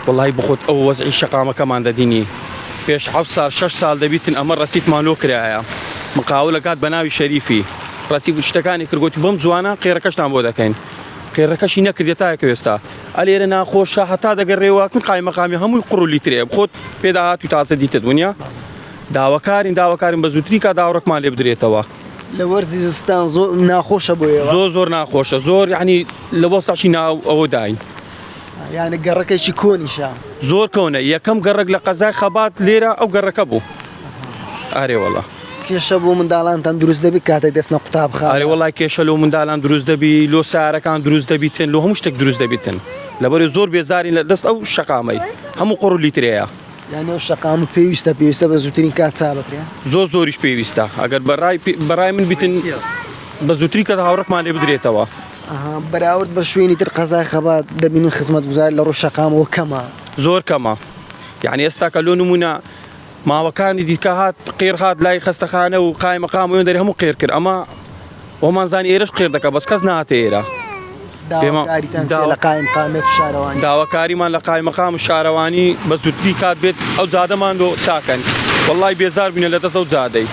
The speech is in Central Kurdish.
والله بخۆت ئەو وەزعی شەقامەکەمان دەدینی پێش 7 سال 6 سال دەبیتن ئەمە ڕەسیفمان لۆ کرایە مقاولە کات بە ناوی شەریفی ڕەسیف شتەکانی کردگوتی بەم جوانە قێرەکەشتان بۆ دەکەین قێرەکەشی نەکردێت تایەکە ئێستا ئەلێرە ناخۆشە هەتا دەگەڕێوەکن قایمەقامی هەمووی قڕولی ترێ بخۆت پێدا هاتووی تازە دیتە دنیا داواکارین بە زووتری کا داوڕێکمان لێ بدرێتەوە لە وەرزی زستان زۆر ناخۆشە بۆ ئێوە زۆر ناخۆشە زۆر یعنی لە بۆ ساشی ناو ئەوە داین یعنی گەڕەکەیکی کۆنیشە زۆر کەونە یەکەم گەڕک لە قەزای خەبات لێرە ئەو گەڕەکە بوو ئارێ وەڵا کێشە بۆ منداڵانتان دروست دەبێت کاتێک دەستنە قوتابخانە ئارێ وەڵای کێشە لەو منداڵان دروست دەبی لۆ سارەکان دروست دەبیتن لە هەموو شتێک دروست دەبیتن لەبەرێ زۆر بێزارین لە دەست ئەو شەقامەی هەموو قڕولی ترەیە یعنی ئەو شەقام پێویستە بە زووترین کات چابکرێ زۆریش پێویستە ئەگەر بەڕای من بیتن بە زووتری کە هاوڕێکمان لێ بدرێتەوە بەراورد بە شوێنی تر قەزای خەبات دەبین خزمەتگوزار لە ڕۆژ شەقامەوە کەمە زۆر کەمە یعنی ئێستا کە لۆ نمونە ماوەکانی دیکە هات قێر هات لای خەستەخانە و قایمەقام و دەری هەموو قێر کرد ئەمە ئەومانزانی ئێرەش قێر دەکە بەس کەس ناتە ئێرە لە قایمقامێت و شارەوانی داواکاریمان لە قایمەقام و شارەوانی بە زووتری کات بێت ئەو جادەمان دۆ چاکەن وەڵای بێزار بووینە لە دەست ئەو جادەی